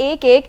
1-1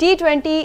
T20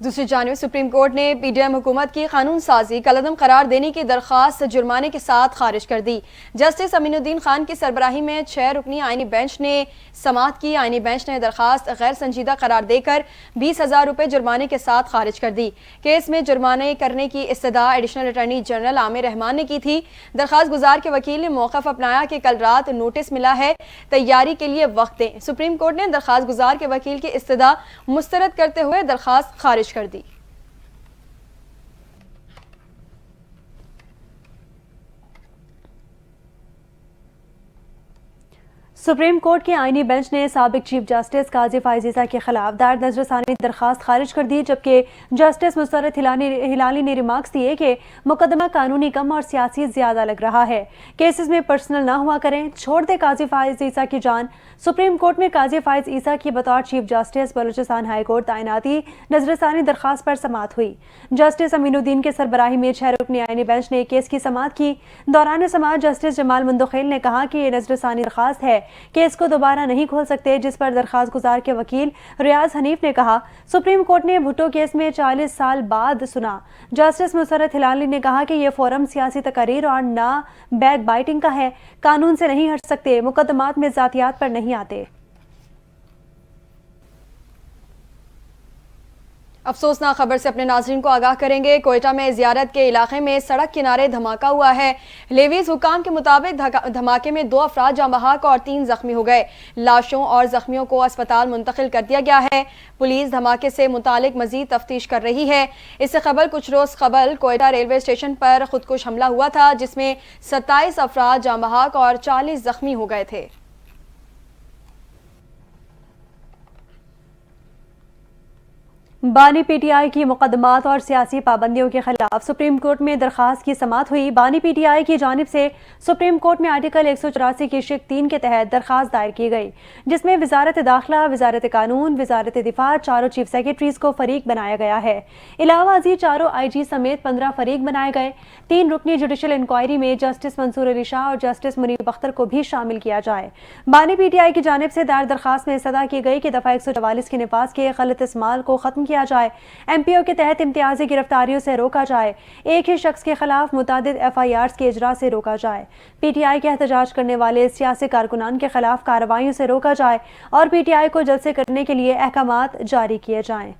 دوسری جانب supreme court نے پی ڈی ایم حکومت کی قانون سازی کالعدم قرار دینے کی درخواست جرمانے کے ساتھ خارج کر دی۔ جسٹس امین الدین خان کی سربراہی میں 6 رکنی آئینی بینچ نے سماعت کی۔ آئینی بینچ نے درخواست غیر سنجیدہ قرار دے کر 20,000 روپے جرمانے کے ساتھ خارج کر دی۔ کیس میں جرمانے کرنے کی استدعا ایڈیشنل اٹارنی جنرل عامر رحمان نے کی تھی۔ درخواست گزار کے وکیل نے موقف اپنایا کہ کل رات نوٹس ملا ہے، تیاری کے لیے وقت دیں۔ سپریم کورٹ نے درخواست گزار کے وکیل کی استدعا مسترد کرتے ہوئے درخواست خارج کر دی۔ سپریم کورٹ کے آئینی بینچ نے سابق چیف جسٹس قاضی فائز عیسیٰ کے خلاف دائر نظر ثانی درخواست خارج کر دی، جبکہ جسٹس مسرت ہلالی نے ریمارکس دیے کہ مقدمہ قانونی کم اور سیاسی زیادہ لگ رہا ہے، کیسز میں پرسنل نہ ہوا کریں، چھوڑ دے قاضی فائز عیسیٰ کی جان۔ سپریم کورٹ میں قاضی فائز عیسیٰ کی بطور chief justice Balochistan high court تعیناتی نظر ثانی درخواست پر سماعت ہوئی۔ جسٹس امین الدین کے سربراہی میں 6 رکنی آئینی بینچ نے کیس کی سماعت کی۔ دوران سماعت جسٹس جمال مندخیل نے کہا کہ یہ نظر ثانی درخواست ہے کہ اس کو دوبارہ نہیں کھول سکتے، جس پر درخواست گزار کے وکیل ریاض حنیف نے کہا سپریم کورٹ نے بھٹو کیس میں 40 سال بعد سنا۔ جسٹس مسرت ہلالی نے کہا کہ یہ فورم سیاسی تقاریر اور نہ بیک بائٹنگ کا ہے، قانون سے نہیں ہٹ سکتے، مقدمات میں ذاتیات پر نہیں آتے۔ افسوسناک خبر سے اپنے ناظرین کو آگاہ کریں گے۔ کوئٹہ میں زیارت کے علاقے میں سڑک کنارے دھماکہ ہوا ہے۔ لیویز حکام کے مطابق دھماکے میں 2 افراد جاں بحق اور 3 زخمی ہو گئے۔ لاشوں اور زخمیوں کو اسپتال منتقل کر دیا گیا ہے۔ پولیس دھماکے سے متعلق مزید تفتیش کر رہی ہے۔ اس سے قبل کچھ روز قبل کوئٹہ ریلوے اسٹیشن پر خودکش حملہ ہوا تھا، جس میں 27 افراد جاں بحق اور 40 زخمی ہو گئے تھے۔ بانی پی ٹی آئی کی مقدمات اور سیاسی پابندیوں کے خلاف سپریم کورٹ میں درخواست کی سماعت ہوئی۔ بانی پی ٹی آئی کی جانب سے سپریم کورٹ میں آرٹیکل 184 کی شق 3 کے تحت درخواست دائر کی گئی، جس میں وزارت داخلہ، وزارت قانون، وزارت دفاع، چاروں چیف سیکرٹریز کو فریق بنایا گیا ہے۔ علاوہ ازیں چاروں آئی جی سمیت 15 فریق بنائے گئے۔ 3 رکنی جوڈیشل انکوائری میں جسٹس منصور علی شاہ اور جسٹس منیب اختر کو بھی شامل کیا جائے۔ بانی پی ٹی آئی کی جانب سے دائر درخواست میں استدعا کی گئی کہ دفعہ 144 کے نفاذ کے غلط استعمال کو ختم کیا جائے، ایم پی او کے تحت امتیازی گرفتاریوں سے روکا جائے، ایک ہی شخص کے خلاف متعدد ایف آئی آرز کے اجرا سے روکا جائے، پی ٹی آئی کے احتجاج کرنے والے سیاسی کارکنان کے خلاف کارروائیوں سے روکا جائے اور پی ٹی آئی کو جلسے کرنے کے لیے احکامات جاری کیے جائیں۔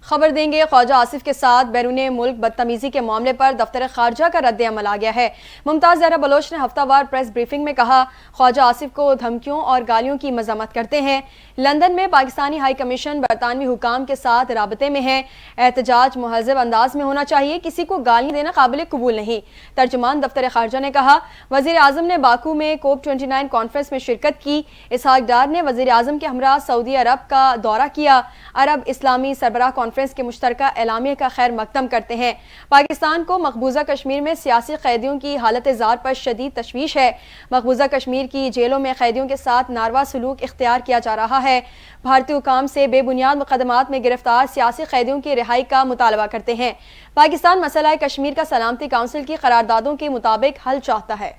خبر دیں گے خواجہ آصف کے ساتھ بیرون ملک بدتمیزی کے معاملے پر دفتر خارجہ کا رد عمل آ گیا ہے۔ ممتاز زہرا بلوچ نے ہفتہ وار پریس بریفنگ میں کہا خواجہ آصف کو دھمکیوں اور گالیوں کی مذمت کرتے ہیں۔ لندن میں پاکستانی ہائی کمیشن برطانوی حکام کے ساتھ رابطے میں ہے۔ احتجاج مہذب انداز میں ہونا چاہیے، کسی کو گالیاں دینا قابل قبول نہیں۔ ترجمان دفتر خارجہ نے کہا وزیر اعظم نے باکو میں کوپ 29 کانفرنس میں شرکت کی۔ اسحاق ڈار نے وزیر اعظم کے ہمراہ سعودی عرب کا دورہ کیا۔ عرب اسلامی سربراہ کانفرنس کے مشترکہ اعلامیہ کا خیر مقدم کرتے ہیں۔ پاکستان کو مقبوضہ کشمیر میں سیاسی قیدیوں کی حالت زار پر شدید تشویش ہے۔ مقبوضہ کشمیر کی جیلوں میں قیدیوں کے ساتھ ناروا سلوک اختیار کیا جا رہا ہے۔ بھارتی حکام سے بے بنیاد مقدمات میں گرفتار سیاسی قیدیوں کی رہائی کا مطالبہ کرتے ہیں۔ پاکستان مسئلہ کشمیر کا سلامتی کونسل کی قراردادوں کے مطابق حل چاہتا ہے۔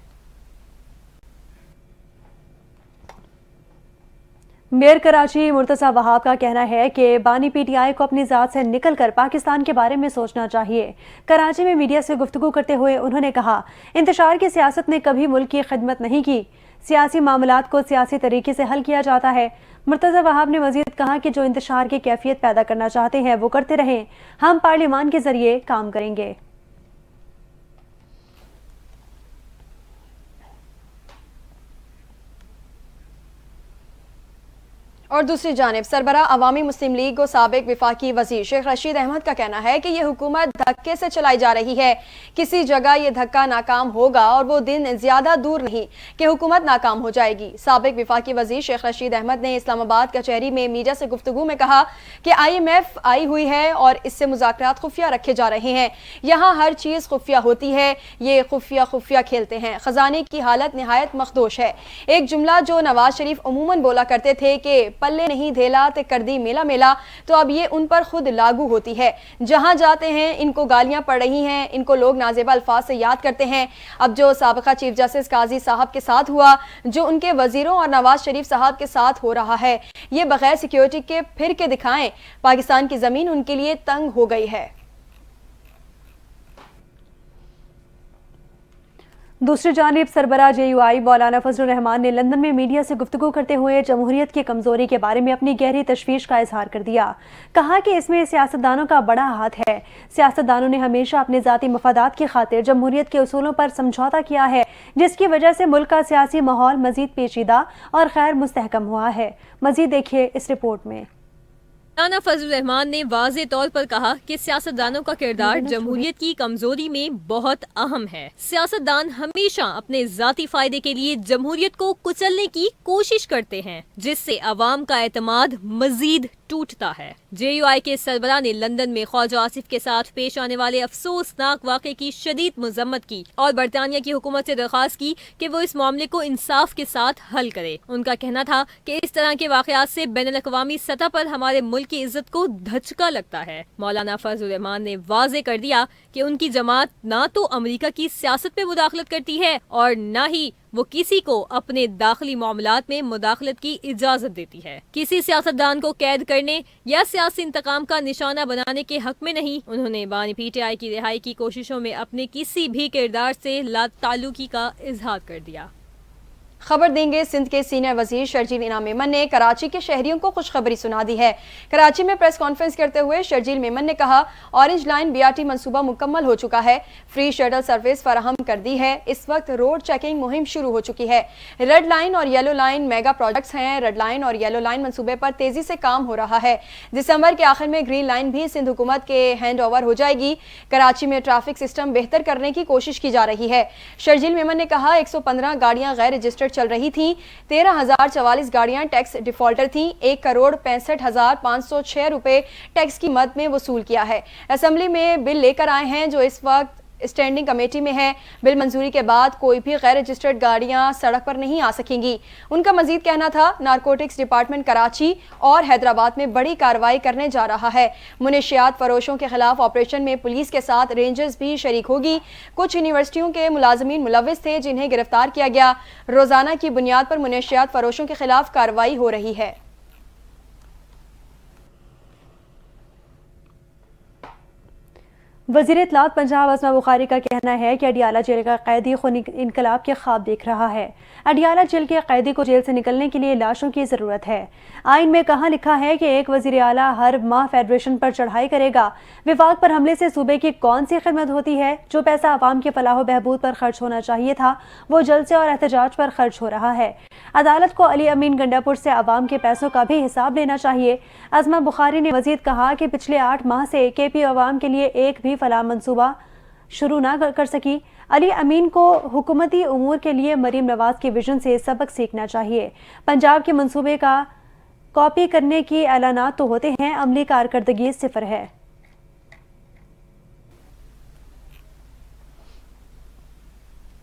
میئر کراچی مرتضی وہاب کا کہنا ہے کہ بانی پی ٹی آئی کو اپنی ذات سے نکل کر پاکستان کے بارے میں سوچنا چاہیے۔ کراچی میں میڈیا سے گفتگو کرتے ہوئے انہوں نے کہا انتشار کی سیاست نے کبھی ملک کی خدمت نہیں کی، سیاسی معاملات کو سیاسی طریقے سے حل کیا جاتا ہے۔ مرتضی وہاب نے مزید کہا کہ جو انتشار کی کیفیت پیدا کرنا چاہتے ہیں وہ کرتے رہیں، ہم پارلیمان کے ذریعے کام کریں گے۔ اور دوسری جانب سربراہ عوامی مسلم لیگ و سابق وفاقی وزیر شیخ رشید احمد کا کہنا ہے کہ یہ حکومت دھکے سے چلائی جا رہی ہے، کسی جگہ یہ دھکا ناکام ہوگا اور وہ دن زیادہ دور نہیں کہ حکومت ناکام ہو جائے گی۔ سابق وفاقی وزیر شیخ رشید احمد نے اسلام آباد کچہری میں میڈیا سے گفتگو میں کہا کہ آئی ایم ایف آئی ہوئی ہے اور اس سے مذاکرات خفیہ رکھے جا رہے ہیں، یہاں ہر چیز خفیہ ہوتی ہے، یہ خفیہ کھیلتے ہیں، خزانے کی حالت نہایت مخدوش ہے۔ ایک جملہ جو نواز شریف عموماً بولا کرتے تھے کہ پلے نہیں دھیلا تے کر دی میلا میلا، تو اب یہ ان پر خود لاگو ہوتی ہے۔ جہاں جاتے ہیں ان کو گالیاں پڑ رہی ہیں، ان کو لوگ نازیبا الفاظ سے یاد کرتے ہیں۔ اب جو سابقہ چیف جسٹس قاضی صاحب کے ساتھ ہوا، جو ان کے وزیروں اور نواز شریف صاحب کے ساتھ ہو رہا ہے، یہ بغیر سیکیورٹی کے پھر کے دکھائیں۔ پاکستان کی زمین ان کے لیے تنگ ہو گئی ہے۔ دوسری جانب سربراہ جے یو آئی مولانا فضل الرحمان نے لندن میں میڈیا سے گفتگو کرتے ہوئے جمہوریت کی کمزوری کے بارے میں اپنی گہری تشویش کا اظہار کر دیا۔ کہا کہ اس میں سیاستدانوں کا بڑا ہاتھ ہے۔ سیاستدانوں نے ہمیشہ اپنے ذاتی مفادات کی خاطر جمہوریت کے اصولوں پر سمجھوتا کیا ہے، جس کی وجہ سے ملک کا سیاسی ماحول مزید پیچیدہ اور غیر مستحکم ہوا ہے۔ مزید دیکھیے اس رپورٹ میں۔ مولانا فضل الرحمان نے واضح طور پر کہا کہ سیاستدانوں کا کردار جمہوریت کی کمزوری میں بہت اہم ہے۔ سیاستدان ہمیشہ اپنے ذاتی فائدے کے لیے جمہوریت کو کچلنے کی کوشش کرتے ہیں، جس سے عوام کا اعتماد مزید ٹوٹتا ہے۔ جے یو آئی کے سربراہ نے لندن میں خواجہ آصف کے ساتھ پیش آنے والے افسوسناک واقعے کی شدید مذمت کی اور برطانیہ کی حکومت سے درخواست کی کہ وہ اس معاملے کو انصاف کے ساتھ حل کرے۔ ان کا کہنا تھا کہ اس طرح کے واقعات سے بین الاقوامی سطح پر ہمارے ملک کی عزت کو دھچکا لگتا ہے۔ مولانا فضل الرحمان نے واضح کر دیا کہ ان کی جماعت نہ تو امریکہ کی سیاست میں مداخلت کرتی ہے اور نہ ہی وہ کسی کو اپنے داخلی معاملات میں مداخلت کی اجازت دیتی ہے۔ کسی سیاستدان کو قید کرنے یا سیاسی انتقام کا نشانہ بنانے کے حق میں نہیں۔ انہوں نے بانی پی ٹی آئی کی رہائی کی کوششوں میں اپنے کسی بھی کردار سے لا تعلقی کا اظہار کر دیا۔ خبر دیں گے سندھ کے سینئر وزیر شرجیل انعام میمن نے کراچی کے شہریوں کو خوشخبری سنا دی ہے۔ کراچی میں پریس کانفرنس کرتے ہوئے شرجیل میمن نے کہا، orange line B R T منصوبہ مکمل ہو چکا ہے، فری شٹل سروس فراہم کر دی ہے، اس وقت روڈ چیکنگ مہم شروع ہو چکی ہے۔ ریڈ لائن اور یلو لائن میگا پروجیکٹس ہیں، ریڈ لائن اور یلو لائن منصوبے پر تیزی سے کام ہو رہا ہے۔ دسمبر کے آخر میں گرین لائن بھی سندھ حکومت کے ہینڈ اوور ہو جائے گی۔ کراچی میں ٹریفک سسٹم بہتر کرنے کی کوشش کی جا رہی ہے۔ شرجیل میمن نے کہا، 115 گاڑیاں غیر رجسٹرڈ چل رہی تھیں، 13,044 گاڑیاں ٹیکس ڈیفالٹر تھیں، 1,65,506 روپے ٹیکس کی مد میں وصول کیا ہے۔ اسمبلی میں بل لے کر آئے ہیں جو اس وقت اسٹینڈنگ کمیٹی میں ہے۔ بل منظوری کے بعد کوئی بھی غیر رجسٹرڈ گاڑیاں سڑک پر نہیں آ سکیں گی۔ ان کا مزید کہنا تھا، نارکوٹکس ڈپارٹمنٹ کراچی اور حیدرآباد میں بڑی کارروائی کرنے جا رہا ہے۔ منشیات فروشوں کے خلاف آپریشن میں پولیس کے ساتھ رینجرز بھی شریک ہوگی۔ کچھ یونیورسٹیوں کے ملازمین ملوث تھے جنہیں گرفتار کیا گیا۔ روزانہ کی بنیاد پر منشیات فروشوں کے خلاف کارروائی ہو رہی ہے۔ وزیر اطلاعات پنجاب اسما بخاری کا کہنا ہے کہ اڈیالہ جیل کا قیدی خونی انقلاب کے خواب دیکھ رہا ہے۔ اڈیالہ جیل کے قیدی کو جیل سے نکلنے کے لیے لاشوں کی ضرورت ہے۔ آئین میں کہاں لکھا ہے کہ ایک وزیر اعلیٰ ہر ماہ فیڈریشن پر چڑھائی کرے گا؟ وفاق پر حملے سے صوبے کی کون سی خدمت ہوتی ہے؟ جو پیسہ عوام کے فلاح و بہبود پر خرچ ہونا چاہیے تھا وہ جلسے اور احتجاج پر خرچ ہو رہا ہے۔ عدالت کو علی امین گنڈا پور سے عوام کے پیسوں کا بھی حساب لینا چاہیے۔ اسما بخاری نے مزید کہا کہ پچھلے 8 ماہ سے کے پی عوام کے لیے ایک بھی فلاح منصوبہ شروع نہ کر سکی۔ علی امین کو حکومتی امور کے لیے مریم نواز کے ویژن سے سبق سیکھنا چاہیے۔ پنجاب کے منصوبے کا کاپی کرنے کی اعلانات تو ہوتے ہیں، عملی کارکردگی صفر ہے۔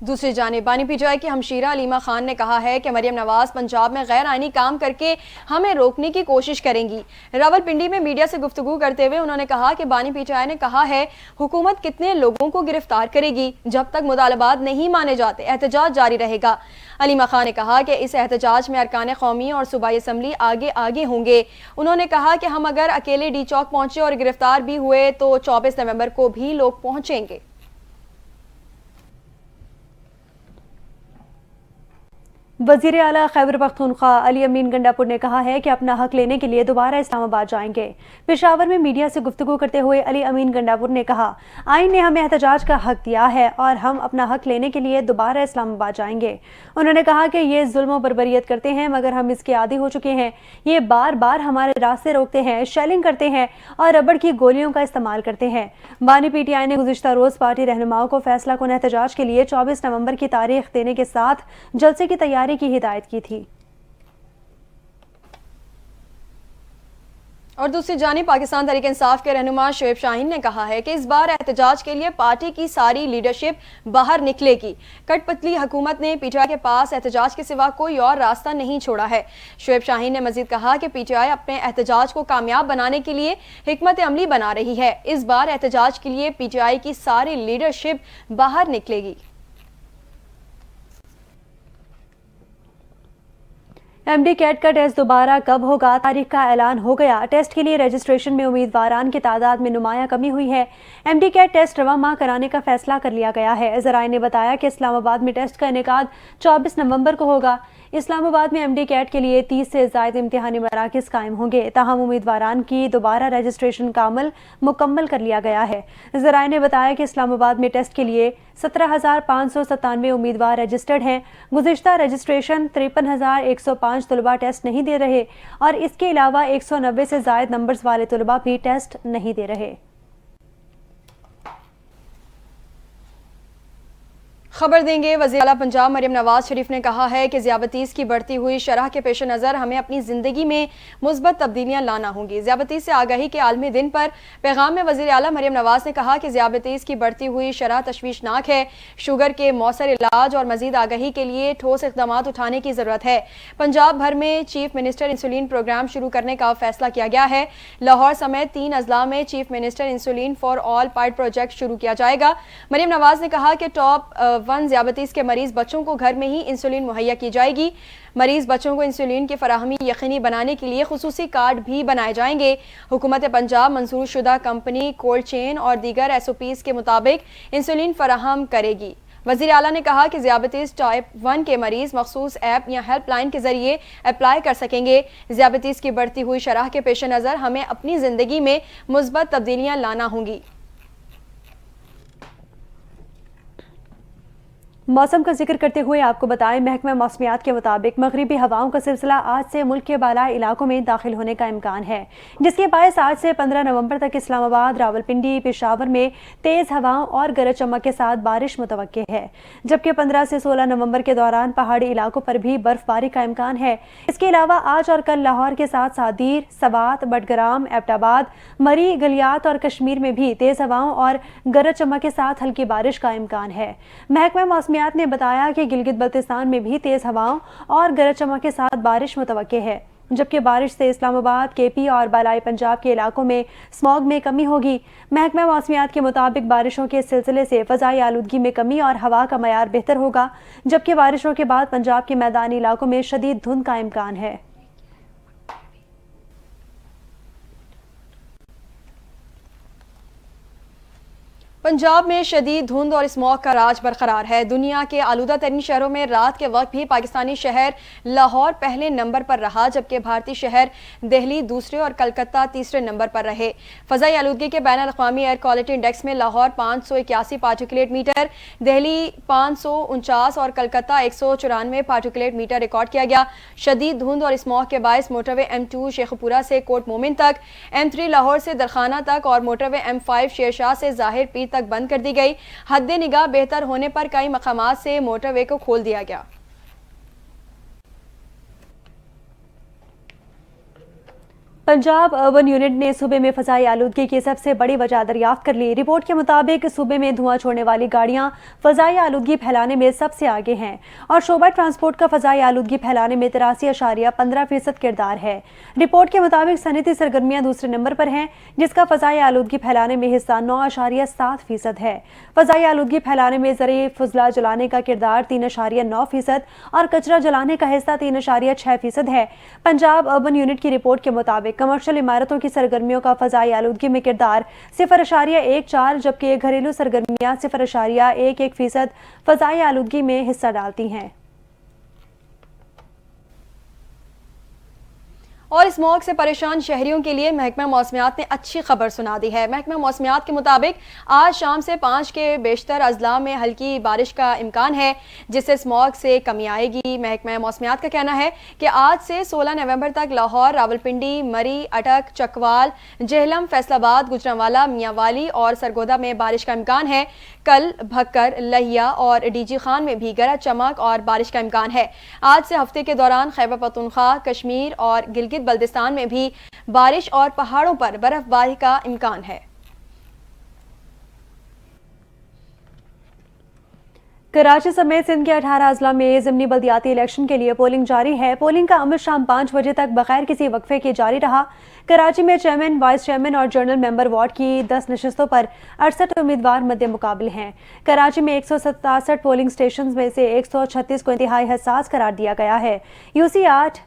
دوسری جانب بانی پی ٹی آئی کی ہمشیرہ علیمہ خان نے کہا ہے کہ مریم نواز پنجاب میں غیر آئینی کام کر کے ہمیں روکنے کی کوشش کریں گی۔ راولپنڈی میں میڈیا سے گفتگو کرتے ہوئے انہوں نے کہا کہ بانی پی ٹی آئی نے کہا ہے حکومت کتنے لوگوں کو گرفتار کرے گی، جب تک مطالبات نہیں مانے جاتے احتجاج جاری رہے گا۔ علیمہ خان نے کہا کہ اس احتجاج میں ارکان قومی اور صوبائی اسمبلی آگے ہوں گے۔ انہوں نے کہا کہ ہم اگر اکیلے ڈی چوک پہنچے اور گرفتار بھی ہوئے تو 24 نومبر کو بھی لوگ پہنچیں گے۔ وزیر اعلیٰ خیبر پختونخوا علی امین گنڈا پور نے کہا ہے کہ اپنا حق لینے کے لیے دوبارہ اسلام آباد جائیں گے۔ پشاور میں میڈیا سے گفتگو کرتے ہوئے علی امین گنڈا پور نے کہا، آئین نے ہمیں احتجاج کا حق دیا ہے اور ہم اپنا حق لینے کے لیے دوبارہ اسلام آباد جائیں گے۔ انہوں نے کہا کہ یہ ظلم و بربریت کرتے ہیں مگر ہم اس کے عادی ہو چکے ہیں۔ یہ بار بار ہمارے راستے روکتے ہیں، شیلنگ کرتے ہیں اور ربڑ کی گولیوں کا استعمال کرتے ہیں۔ بانی پی ٹی آئی نے گزشتہ روز پارٹی رہنماؤں کو فیصلہ کن احتجاج کے لیے 24 نومبر کی تاریخ دینے کے ساتھ جلسے کی تیاری کی ہدایت کی تھی۔ اور دوسری جانب پاکستان تحریک انصاف کے رہنما شعیب شاہین نے کہا ہے کہ اس بار احتجاج کے لیے پارٹی کی ساری لیڈرشپ باہر نکلے گی۔ کٹ پتلی حکومت نے پی ٹی آئی کے پاس احتجاج کے سوا کوئی اور راستہ نہیں چھوڑا ہے۔ شعیب شاہین نے مزید کہا کہ پی ٹی آئی اپنے احتجاج کو کامیاب بنانے کے لیے حکمت عملی بنا رہی ہے۔ اس بار احتجاج کے لیے پی ٹی آئی کی ساری لیڈرشپ باہر نکلے گی۔ ایم ڈی کیٹ کا ٹیسٹ دوبارہ کب ہوگا؟ تاریخ کا اعلان ہو گیا۔ ٹیسٹ کے لیے رجسٹریشن میں امیدواران کی تعداد میں نمایاں کمی ہوئی ہے۔ ایم ڈی کیٹ ٹیسٹ رواں ماہ کرانے کا فیصلہ کر لیا گیا ہے۔ ذرائع نے بتایا کہ اسلام آباد میں ٹیسٹ کا انعقاد 24 نومبر کو ہوگا۔ اسلام آباد میں ایم ڈی کیٹ کے لیے 30 سے زائد امتحانی مراکز قائم ہوں گے، تاہم امیدواران کی دوبارہ رجسٹریشن کا عمل مکمل کر لیا گیا ہے۔ ذرائع نے بتایا کہ اسلام آباد میں ٹیسٹ کے لیے 17,597 امیدوار رجسٹرڈ ہیں۔ گزشتہ رجسٹریشن 53,105 طلباء ٹیسٹ نہیں دے رہے اور اس کے علاوہ 190 سے زائد نمبرز والے طلباء بھی ٹیسٹ نہیں دے رہے۔ خبر دیں گے وزیر اعلیٰ پنجاب مریم نواز شریف نے کہا ہے کہ ذیابطیس کی بڑھتی ہوئی شرح کے پیش نظر ہمیں اپنی زندگی میں مثبت تبدیلیاں لانا ہوں گی۔ ذیابطیس سے آگاہی کے عالمی دن پر پیغام میں وزیر اعلیٰ مریم نواز نے کہا کہ ذیابطیس کی بڑھتی ہوئی شرح تشویشناک ہے، شوگر کے مؤثر علاج اور مزید آگاہی کے لیے ٹھوس اقدامات اٹھانے کی ضرورت ہے۔ پنجاب بھر میں چیف منسٹر انسولین پروگرام شروع کرنے کا فیصلہ کیا گیا ہے۔ لاہور سمیت 3 اضلاع میں chief minister insulin for all pilot project شروع کیا جائے گا۔ مریم نواز نے کہا کہ ٹاپ 1 ذیابطیس کے مریض بچوں کو گھر میں ہی انسولین مہیا کی جائے گی۔ مریض بچوں کو انسولین کی فراہمی یقینی بنانے کے لیے خصوصی کارڈ بھی بنائے جائیں گے۔ حکومت پنجاب منظور شدہ کمپنی کولڈ چین اور دیگر ایس او پیز کے مطابق انسولین فراہم کرے گی۔ وزیر اعلیٰ نے کہا کہ ذیابطیس ٹائپ 1 کے مریض مخصوص ایپ یا ہیلپ لائن کے ذریعے اپلائی کر سکیں گے۔ ذیابطیس کی بڑھتی ہوئی شرح کے پیش نظر ہمیں اپنی زندگی میں مثبت تبدیلیاں لانا ہوں گی۔ موسم کا ذکر کرتے ہوئے آپ کو بتائیں محکمہ موسمیات کے مطابق مغربی ہواؤں کا سلسلہ آج سے ملک کے بالائی علاقوں میں داخل ہونے کا امکان ہے، جس کے باعث آج سے 15 نومبر تک اسلام آباد، راولپنڈی، پشاور میں تیز ہواؤں اور گرج چمک کے ساتھ بارش متوقع ہے، جبکہ 15 سے 16 نومبر کے دوران پہاڑی علاقوں پر بھی برف باری کا امکان ہے۔ اس کے علاوہ آج اور کل لاہور کے ساتھ ساتھ دیر، سوات، بٹگرام، ایبٹ آباد، مری، گلیات اور کشمیر میں بھی تیز ہواؤں اور گرج چمک کے ساتھ ہلکی بارش کا امکان ہے۔ محکمہ موسمیات نے بتایا کہ گلگت بلتستان میں بھی تیز ہواؤں اور گرج چمک کے ساتھ بارش متوقع ہے، جبکہ بارش سے اسلام آباد، کے پی اور بالائی پنجاب کے علاقوں میں اسموگ میں کمی ہوگی۔ محکمہ موسمیات کے مطابق بارشوں کے سلسلے سے فضائی آلودگی میں کمی اور ہوا کا معیار بہتر ہوگا، جبکہ بارشوں کے بعد پنجاب کے میدانی علاقوں میں شدید دھند کا امکان ہے۔ پنجاب میں شدید دھند اور اسموگ کا راج برقرار ہے۔ دنیا کے آلودہ ترین شہروں میں رات کے وقت بھی پاکستانی شہر لاہور پہلے نمبر پر رہا، جبکہ بھارتی شہر دہلی دوسرے اور کلکتہ تیسرے نمبر پر رہے۔ فضائی آلودگی کے بین الاقوامی ایئر کوالٹی انڈیکس میں لاہور 581 پارٹیکولیٹ میٹر، دہلی 549 اور کلکتہ 194 پارٹیکولیٹ میٹر ریکارڈ کیا گیا۔ شدید دھند اور اسموگ کے باعث موٹر وے M2 شیخ پورہ سے کوٹ مومن تک، M3 لاہور سے درخانہ تک اور موٹر وے M5 شیرشاہ سے ظاہر پیر تک بند کر دی گئی۔ حد نگاہ بہتر ہونے پر کئی مقامات سے موٹر وے کو کھول دیا گیا۔ پنجاب اربن یونٹ نے صوبے میں فضائی آلودگی کی سب سے بڑی وجہ دریافت کر لی۔ رپورٹ کے مطابق صوبے میں دھواں چھوڑنے والی گاڑیاں فضائی آلودگی پھیلانے میں سب سے آگے ہیں اور شعبہ ٹرانسپورٹ کا فضائی آلودگی پھیلانے میں 83.15% کردار ہے۔ رپورٹ کے مطابق صنعتی سرگرمیاں دوسرے نمبر پر ہیں، جس کا فضائی آلودگی پھیلانے میں حصہ 9.7% ہے۔ فضائی آلودگی پھیلانے میں زرعی فضلہ جلانے کا کردار 3.9% اور کچرا جلانے کا حصہ 3.6% ہے۔ پنجاب اربن یونٹ کی رپورٹ کے مطابق کمرشل عمارتوں کی سرگرمیوں کا فضائی آلودگی میں کردار 0.14، جبکہ گھریلو سرگرمیاں 0.11% فضائی آلودگی میں حصہ ڈالتی ہیں۔ اور اسموگ سے پریشان شہریوں کے لیے محکمہ موسمیات نے اچھی خبر سنا دی ہے۔ محکمہ موسمیات کے مطابق آج شام سے 5 کے بیشتر اضلاع میں ہلکی بارش کا امکان ہے، جس سے اسموگ سے کمی آئے گی۔ محکمہ موسمیات کا کہنا ہے کہ آج سے 16 نومبر تک لاہور، راولپنڈی، مری، اٹک، چکوال، جہلم، فیصل آباد، گجرانوالہ، میاں والی اور سرگودا میں بارش کا امکان ہے۔ کل بھکر، لہیا اور ڈی جی خان میں بھی گرج چمک اور بارش کا امکان ہے۔ آج سے ہفتے کے دوران خیبر پختونخوا، کشمیر اور گلگت بلتستان میں بھی بارش اور پہاڑوں پر برف باری کا امکان ہے۔ کراچی سمیت سندھ کے 18 اضلاع میں ضمنی بلدیاتی الیکشن کے لیے پولنگ جاری ہے۔ پولنگ کا عمل شام 5 بجے تک بغیر کسی وقفے کے جاری رہا۔ کراچی میں چیئرمین، وائس چیئرمین اور جنرل ممبر وارڈ کی 10 نشستوں پر 68 امیدوار مد مقابل ہیں۔ کراچی میں 167 پولنگ سٹیشنز میں سے 136 کو انتہائی حساس قرار دیا گیا ہے۔ UC 8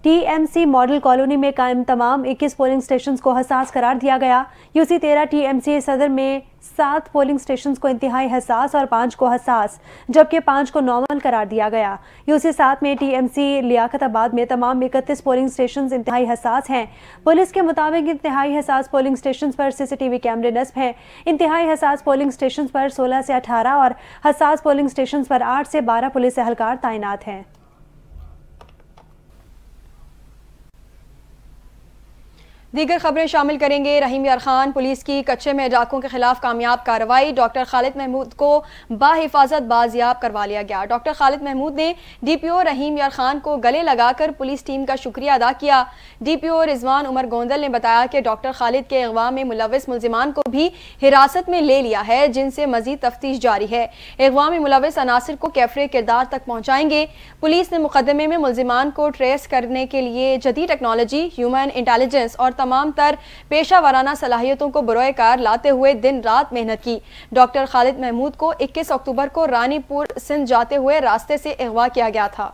TMC ماڈل کالونی میں قائم تمام 21 پولنگ سٹیشنز کو حساس قرار دیا گیا۔ UC 13 TMC صدر میں 7 پولنگ سٹیشنز کو انتہائی حساس اور 5 کو حساس جبکہ 5 کو نارمل قرار دیا گیا۔ UC 7 میں TMC لیاقت آباد میں تمام 31 پولنگ سٹیشنز انتہائی حساس ہیں۔ پولیس کے مطابق انتہائی حساس پولنگ سٹیشنز پر CCTV کیمرے نصب ہیں۔ انتہائی حساس پولنگ سٹیشنز پر 16 سے 18 اور حساس پولنگ سٹیشنز پر 8 سے 12 پولیس اہلکار تعینات ہیں۔ دیگر خبریں شامل کریں گے۔ رحیم یار خان پولیس کی کچے میں ڈاکوں کے خلاف کامیاب کارروائی، ڈاکٹر خالد محمود کو باحفاظت بازیاب کروا لیا گیا۔ ڈاکٹر خالد محمود نے DPO رحیم یار خان کو گلے لگا کر پولیس ٹیم کا شکریہ ادا کیا۔ DPO رضوان عمر گوندل نے بتایا کہ ڈاکٹر خالد کے اغوا میں ملوث ملزمان کو بھی حراست میں لے لیا ہے، جن سے مزید تفتیش جاری ہے۔ اغوا میں ملوث عناصر کو کیفرے کردار تک پہنچائیں گے۔ پولیس نے مقدمے میں ملزمان کو ٹریس کرنے کے لیے جدید ٹیکنالوجی، ہیومن انٹیلیجنس اور تمام تر پیشہ ورانہ صلاحیتوں کو بروئے کار لاتے ہوئے دن رات محنت کی۔ ڈاکٹر خالد محمود کو 21 اکتوبر کو رانی پور سندھ جاتے ہوئے راستے سے اغوا کیا گیا تھا۔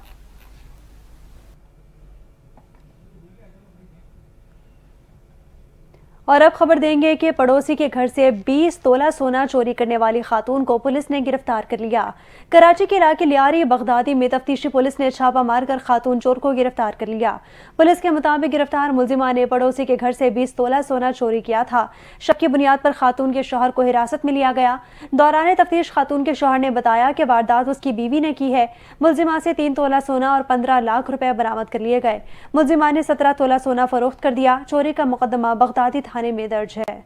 اور اب خبر دیں گے کہ پڑوسی کے گھر سے 20 تولہ سونا چوری کرنے والی خاتون کو پولیس نے گرفتار کر لیا۔ کراچی کے علاقے لیاری بغدادی میں تفتیشی پولیس نے چھاپہ مار کر خاتون چور کو گرفتار کر لیا۔ پولیس کے مطابق گرفتار ملزمہ نے پڑوسی کے گھر سے 20 تولہ سونا چوری کیا تھا۔ شک کی بنیاد پر خاتون کے شوہر کو حراست میں لیا گیا۔ دوران تفتیش خاتون کے شوہر نے بتایا کہ واردات اس کی بیوی نے کی ہے۔ ملزمہ سے 3 تولہ سونا اور 15 لاکھ روپے برآمد کر لیے گئے۔ ملزمہ نے 17 تولہ سونا فروخت کر دیا۔ چوری کا مقدمہ بغدادی تھانے میں درج ہے۔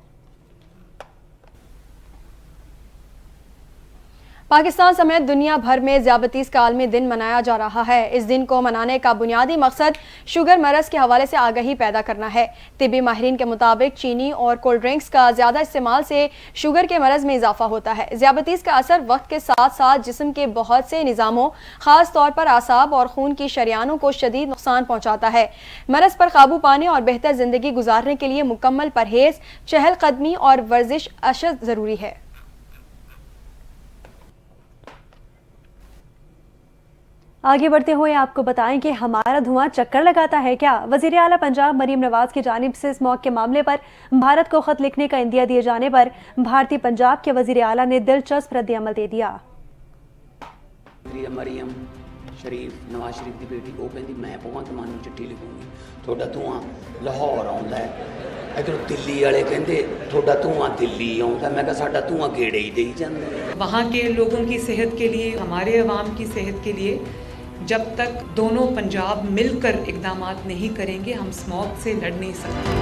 پاکستان سمیت دنیا بھر میں ذیابیطس کا عالمی دن منایا جا رہا ہے۔ اس دن کو منانے کا بنیادی مقصد شوگر مرض کے حوالے سے آگہی پیدا کرنا ہے۔ طبی ماہرین کے مطابق چینی اور کولڈ ڈرنکس کا زیادہ استعمال سے شوگر کے مرض میں اضافہ ہوتا ہے۔ ذیابیطس کا اثر وقت کے ساتھ ساتھ جسم کے بہت سے نظاموں، خاص طور پر اعصاب اور خون کی شریانوں کو شدید نقصان پہنچاتا ہے۔ مرض پر قابو پانے اور بہتر زندگی گزارنے کے لیے مکمل پرہیز، چہل قدمی اور ورزش اشد ضروری ہے۔ آگے بڑھتے ہوئے آپ کو بتائیں کہ ہمارا دھواں چکر لگاتا ہے کیا؟ وزیر اعلیٰ پنجاب مریم نواز کی جانب سے اسموگ کے معاملے پر بھارت کو خط لکھنے کا عندیہ دیے جانے پر بھارتی پنجاب کے وزیر اعلیٰ نے دلچسپ رد عمل دے دیا۔ مریم شریف نواز شریف کی بیٹی وہ کہتی میں بھگونت مان نوں چٹھی لکھوں گی، تھوڑا دھواں لاہور آਉਂਦਾ ہے، ادھر دلی والے کہندے تھوڑا دھواں دلی آਉਂਦਾ، میں کہا ساڈا دھواں گیڑے ہی دئی جاندے۔ وہاں کے لوگوں کی صحت کے لیے، ہمارے عوام کی صحت کے لیے جب تک دونوں پنجاب مل کر اقدامات نہیں کریں گے ہم اسموگ سے لڑ نہیں سکتے۔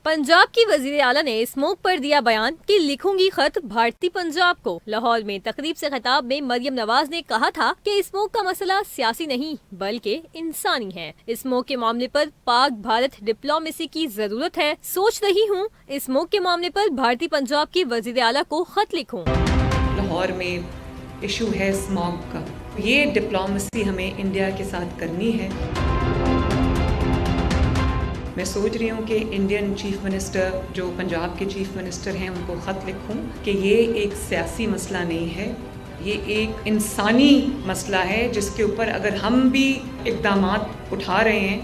پنجاب کی وزیر اعلیٰ نے اسموگ پر دیا بیان کہ لکھوں گی خط بھارتی پنجاب کو۔ لاہور میں تقریب سے خطاب میں مریم نواز نے کہا تھا کہ اسموگ کا مسئلہ سیاسی نہیں بلکہ انسانی ہے۔ اسموگ کے معاملے پر پاک بھارت ڈپلومیسی کی ضرورت ہے۔ سوچ رہی ہوں اسموگ کے معاملے پر بھارتی پنجاب کی وزیر اعلیٰ کو خط لکھوں۔ لاہور میں ایشو ہے اسموگ کا، یہ ڈپلومیسی ہمیں انڈیا کے ساتھ کرنی ہے۔ میں سوچ رہی ہوں کہ انڈین چیف منسٹر جو پنجاب کے چیف منسٹر ہیں ان کو خط لکھوں کہ یہ ایک سیاسی مسئلہ نہیں ہے، یہ ایک انسانی مسئلہ ہے جس کے اوپر اگر ہم بھی اقدامات اٹھا رہے ہیں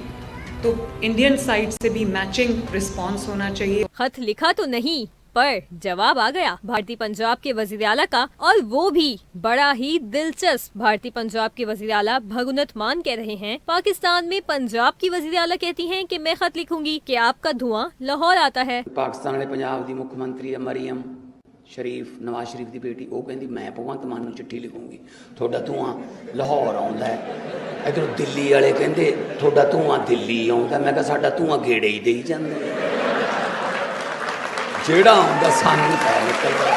تو انڈین سائڈ سے بھی میچنگ رسپانس ہونا چاہیے۔ خط لکھا تو نہیں پر جواب آ گیا بھارتی پنجاب کے وزیر اعلیٰ کا، اور وہ بھی بڑا ہی دلچسپ۔ بھارتی پنجاب کے وزیر اعلیٰ بھگونت مان کہہ رہے ہیں پاکستان میں پنجاب کی وزیر اعلیٰ کہتی ہیں کہ میں خط لکھوں گی کہ آپ کا دھواں لاہور آتا ہے۔ پاکستان والے پنجاب دی مکھ منتری مریم شریف نواز شریف کی بیٹی وہ کہندی میں بھگونت مان نوں چٹھی لکھوں گی، تھوڑا دھواں لاہور آਉਂਦਾ ہے، ادھر دلی والے کہندے تھوڑا دھواں دلی آਉਂਦਾ، میں کہا ساڈا دھواں گیڑے ہی دئی جاندے، جیڑا آਉਂਦਾ سانوں پتا نکلدا۔